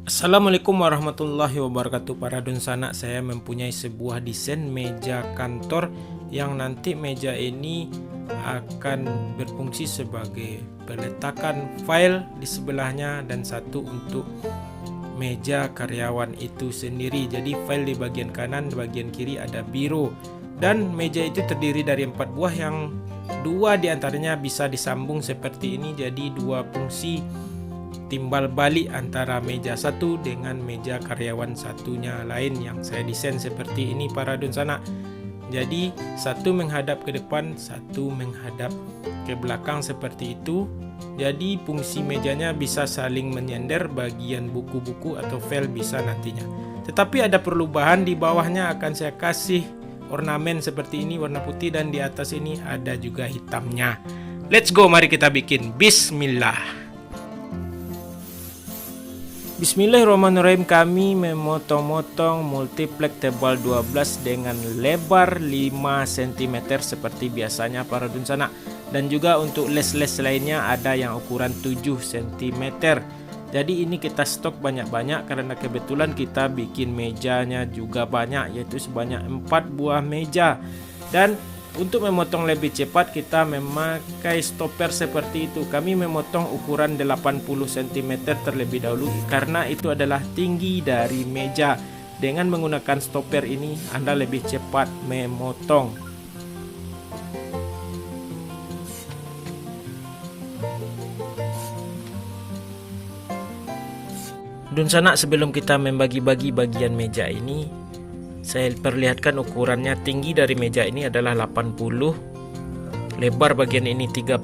Assalamualaikum warahmatullahi wabarakatuh. Para dunsana, saya mempunyai sebuah desain meja kantor yang nanti meja ini akan berfungsi sebagai peletakan file di sebelahnya dan satu untuk meja karyawan itu sendiri. Jadi file di bagian kanan, di bagian kiri ada biro, dan meja itu terdiri dari 4 buah yang 2 diantaranya bisa disambung seperti ini, jadi 2 fungsi timbal balik antara meja satu dengan meja karyawan satunya lain yang saya desain seperti ini para dunsana. Jadi satu menghadap ke depan, satu menghadap ke belakang seperti itu. Jadi fungsi mejanya bisa saling menyender, bagian buku-buku atau file bisa nantinya. Tetapi ada perubahan, di bawahnya akan saya kasih ornamen seperti ini warna putih dan di atas ini ada juga hitamnya. Let's go, mari kita bikin. Bismillah. Bismillahirrahmanirrahim. Kami memotong-motong multiplex tebal 12 dengan lebar 5 cm seperti biasanya para dunsana. Dan juga untuk les-les lainnya ada yang ukuran 7 cm. Jadi ini kita stok banyak-banyak karena kebetulan kita bikin mejanya juga banyak, yaitu sebanyak 4 buah meja. Dan untuk memotong lebih cepat kita memakai stopper seperti itu. Kami memotong ukuran 80 cm terlebih dahulu karena itu adalah tinggi dari meja. Dengan menggunakan stopper ini Anda lebih cepat memotong. Dunsana, sebelum kita membagi-bagi bagian meja ini, saya perlihatkan ukurannya. Tinggi dari meja ini adalah 80, lebar bagian ini 30,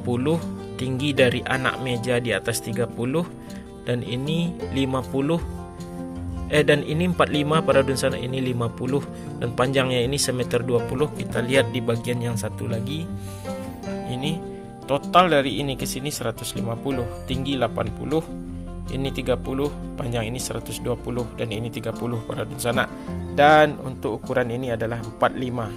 tinggi dari anak meja di atas 30, dan ini 50, dan ini 45 para dunsana, ini 50, dan panjangnya ini 1,20 m. Kita lihat di bagian yang satu lagi, ini total dari ini ke sini 150, tinggi 80, ini 30, panjang ini 120, dan ini 30 para dunsana. Dan untuk ukuran ini adalah 45,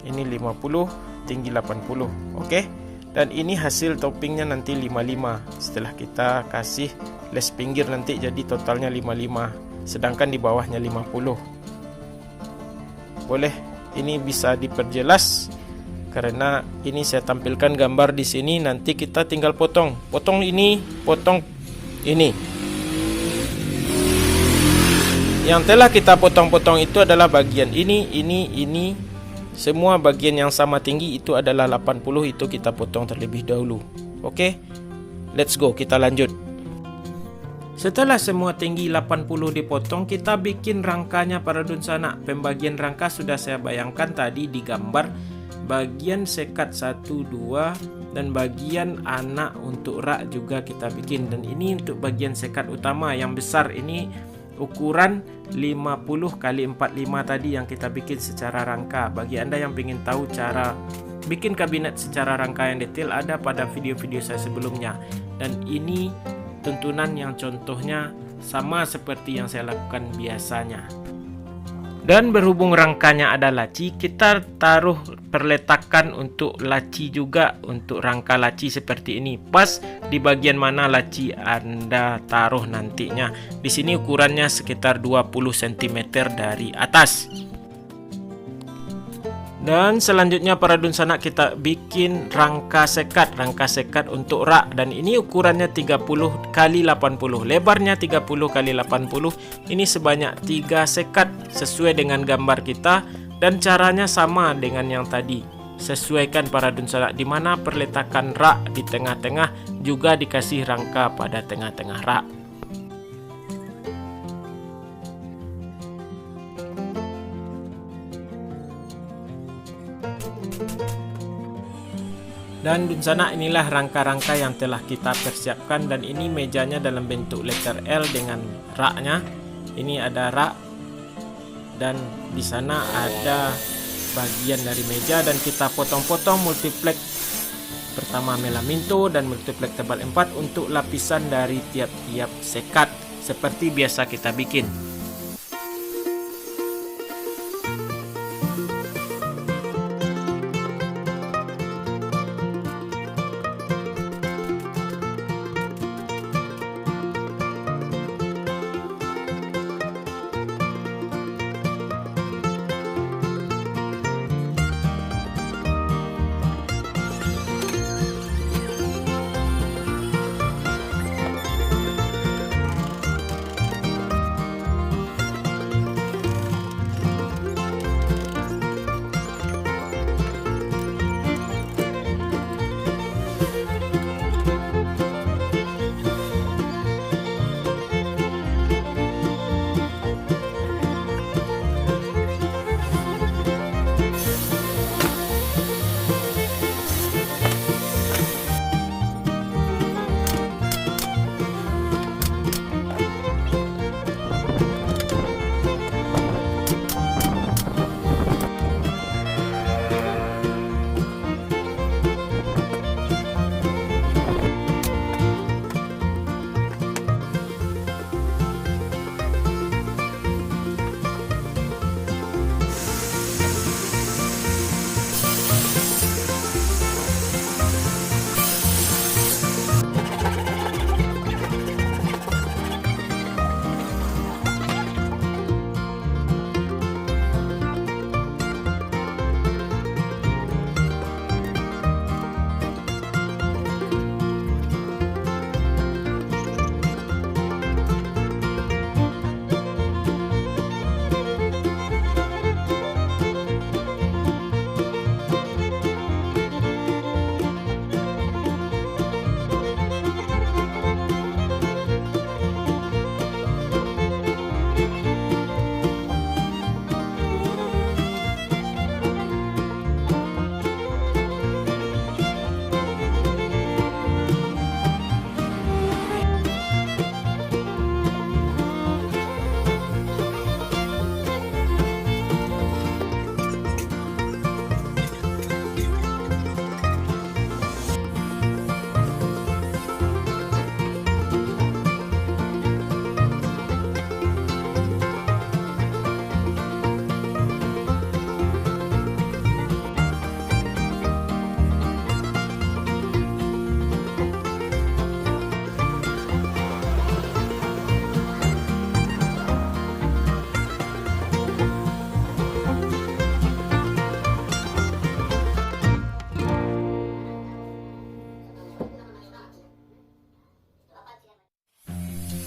ini 50, tinggi 80. Oke. Dan ini hasil toppingnya nanti 55 setelah kita kasih les pinggir nanti, jadi totalnya 55, sedangkan di bawahnya 50. Boleh ini bisa diperjelas karena ini saya tampilkan gambar di sini. Nanti kita tinggal potong ini, potong ini. Yang telah kita potong-potong itu adalah bagian ini. Semua bagian yang sama tinggi itu adalah 80, itu kita potong terlebih dahulu. Oke, let's go, kita lanjut. Setelah semua tinggi 80 dipotong, kita bikin rangkanya para dunsana. Pembagian rangka sudah saya bayangkan tadi di gambar. Bagian sekat 1, 2, dan bagian anak untuk rak juga kita bikin. Dan ini untuk bagian sekat utama yang besar, ini ukuran 50 x 45 tadi yang kita bikin secara rangka. Bagi Anda yang ingin tahu cara bikin kabinet secara rangka yang detail, ada pada video-video saya sebelumnya. Dan ini tuntunan yang contohnya sama seperti yang saya lakukan biasanya. Dan berhubung rangkanya ada laci, kita taruh perletakan untuk laci juga, untuk rangka laci seperti ini. Pas di bagian mana laci Anda taruh nantinya. Di sini ukurannya sekitar 20 cm dari atas. Dan selanjutnya para dunsana, kita bikin rangka sekat untuk rak, dan ini ukurannya 30 x 80, lebarnya 30 x 80. Ini sebanyak 3 sekat sesuai dengan gambar kita, dan caranya sama dengan yang tadi. Sesuaikan para dunsana, di mana perletakan rak di tengah-tengah juga dikasih rangka pada tengah-tengah rak. Dan dunsana, inilah rangka-rangka yang telah kita persiapkan, dan ini mejanya dalam bentuk letter L dengan raknya. Ini ada rak, dan di sana ada bagian dari meja, dan kita potong-potong multiplex pertama melaminto dan multiplex tebal 4 untuk lapisan dari tiap-tiap sekat seperti biasa kita bikin.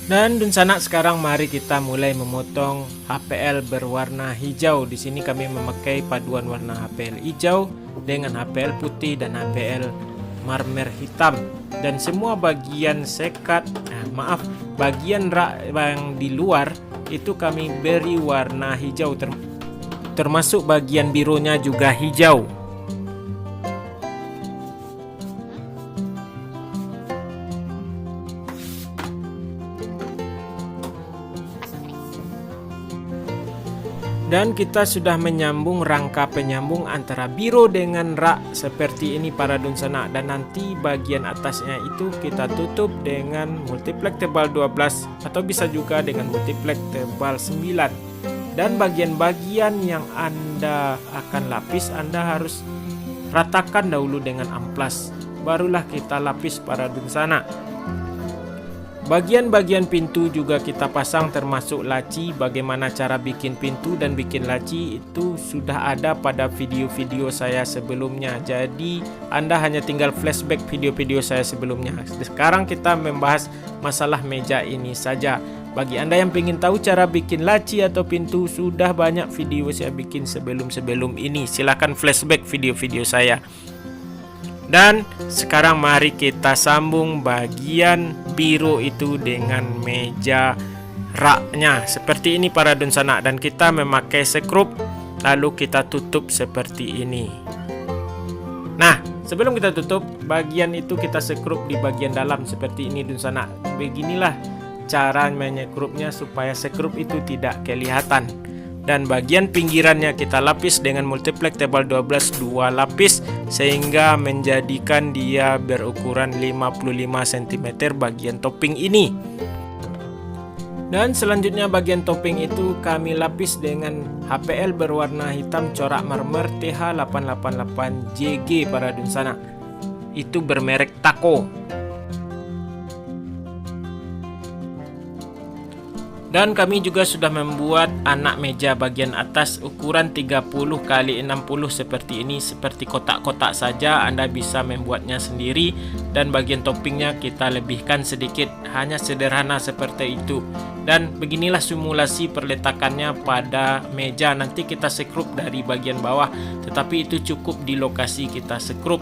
Dan Dunsana, sekarang mari kita mulai memotong HPL berwarna hijau. Di sini kami memakai paduan warna HPL hijau dengan HPL putih dan HPL marmer hitam. Dan semua bagian sekat, bagian rak yang di luar itu kami beri warna hijau, termasuk bagian birunya juga hijau. Dan kita sudah menyambung rangka penyambung antara biro dengan rak seperti ini para Dunsana. Dan nanti bagian atasnya itu kita tutup dengan multiplek tebal 12 atau bisa juga dengan multiplek tebal 9. Dan bagian-bagian yang Anda akan lapis, Anda harus ratakan dahulu dengan amplas, barulah kita lapis para Dunsana. Bagian-bagian pintu juga kita pasang, termasuk laci. Bagaimana cara bikin pintu dan bikin laci itu sudah ada pada video-video saya sebelumnya. Jadi Anda hanya tinggal flashback video-video saya sebelumnya. Sekarang kita membahas masalah meja ini saja. Bagi Anda yang ingin tahu cara bikin laci atau pintu, sudah banyak video saya bikin sebelum-sebelum ini. Silahkan flashback video-video saya. Dan sekarang mari kita sambung bagian biro itu dengan meja raknya seperti ini para Dunsana. Dan kita memakai sekrup, lalu kita tutup seperti ini. Nah, sebelum kita tutup, bagian itu kita sekrup di bagian dalam seperti ini Dunsana. Beginilah cara menyekrupnya supaya sekrup itu tidak kelihatan. Dan bagian pinggirannya kita lapis dengan multiplek tebal 12 2 lapis sehingga menjadikan dia berukuran 55 cm bagian topping ini. Dan selanjutnya bagian topping itu kami lapis dengan HPL berwarna hitam corak marmer TH888JG para Dunsana. Itu bermerek Taco. Dan kami juga sudah membuat anak meja bagian atas ukuran 30 x 60 seperti ini, seperti kotak-kotak saja. Anda bisa membuatnya sendiri. Dan bagian toppingnya kita lebihkan sedikit, hanya sederhana seperti itu. Dan beginilah simulasi perletakannya pada meja. Nanti kita sekrup dari bagian bawah, tetapi itu cukup di lokasi kita sekrup.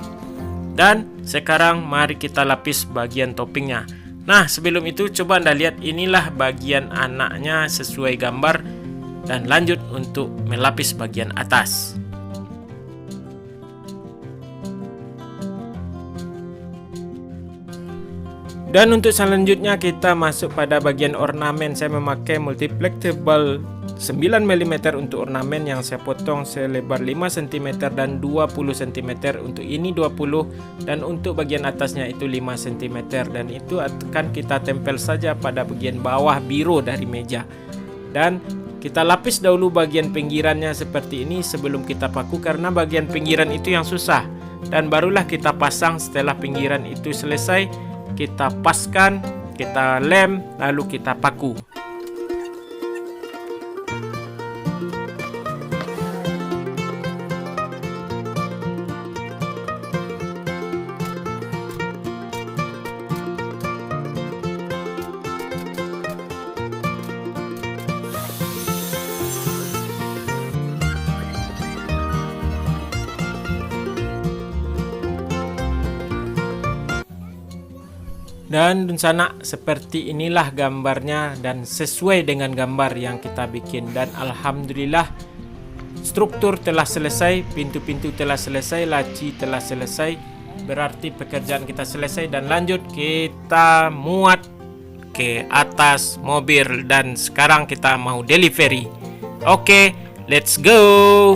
Dan sekarang mari kita lapis bagian toppingnya. Nah, sebelum itu coba Anda lihat, inilah bagian anaknya sesuai gambar. Dan lanjut untuk melapis bagian atas. Dan untuk selanjutnya kita masuk pada bagian ornamen. Saya memakai multiplek tebal 9 mm untuk ornamen yang saya potong selebar 5 cm dan 20 cm. Untuk ini 20 dan untuk bagian atasnya itu 5 cm. Dan itu akan kita tempel saja pada bagian bawah biro dari meja. Dan kita lapis dahulu bagian pinggirannya seperti ini sebelum kita paku, karena bagian pinggiran itu yang susah. Dan barulah kita pasang. Setelah pinggiran itu selesai, kita paskan, kita lem, lalu kita paku. Dan Dunsana, seperti inilah gambarnya dan sesuai dengan gambar yang kita bikin. Dan alhamdulillah struktur telah selesai, pintu-pintu telah selesai, laci telah selesai. Berarti pekerjaan kita selesai dan lanjut kita muat ke atas mobil. Dan sekarang kita mau delivery. Oke, let's go.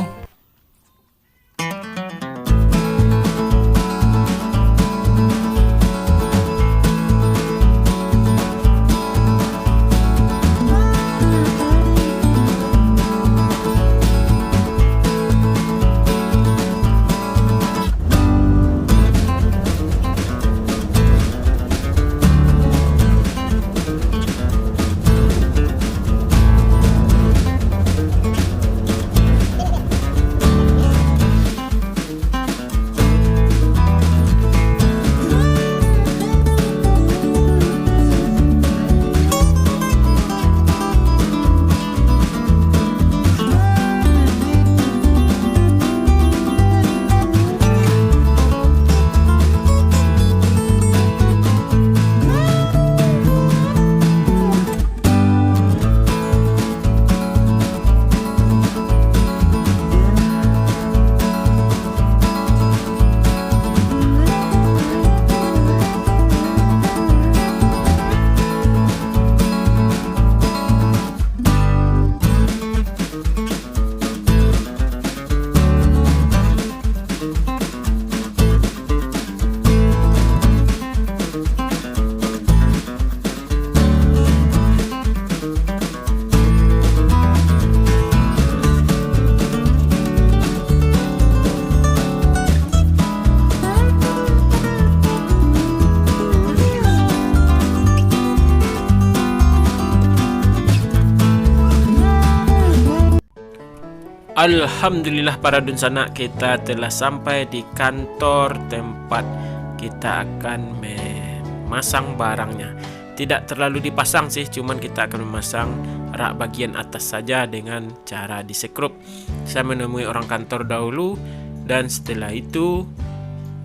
Alhamdulillah para dunsana, kita telah sampai di kantor tempat kita akan memasang barangnya. Tidak terlalu dipasang sih, cuman kita akan memasang rak bagian atas saja dengan cara disekrup. Saya menemui orang kantor dahulu, dan setelah itu,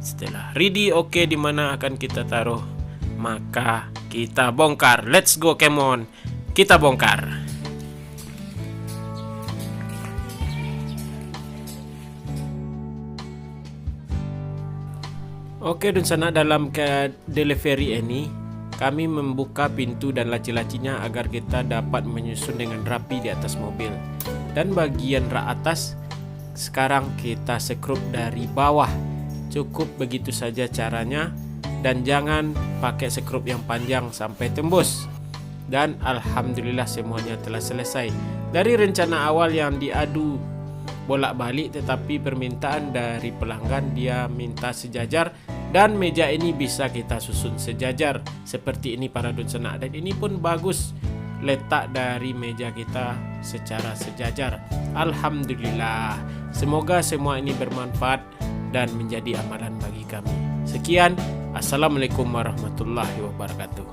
setelah ready oke di mana akan kita taruh, maka kita bongkar. Let's go, come on, kita bongkar. Oke dunsana, dalam ke delivery ini kami membuka pintu dan laci-lacinya agar kita dapat menyusun dengan rapi di atas mobil. Dan bagian rak atas sekarang kita sekrup dari bawah. Cukup begitu saja caranya, dan jangan pakai sekrup yang panjang sampai tembus. Dan alhamdulillah semuanya telah selesai. Dari rencana awal yang diadu bolak-balik, tetapi permintaan dari pelanggan dia minta sejajar, dan meja ini bisa kita susun sejajar seperti ini para dunsana. Dan ini pun bagus letak dari meja kita secara sejajar. Alhamdulillah, semoga semua ini bermanfaat dan menjadi amalan bagi kami. Sekian, assalamualaikum warahmatullahi wabarakatuh.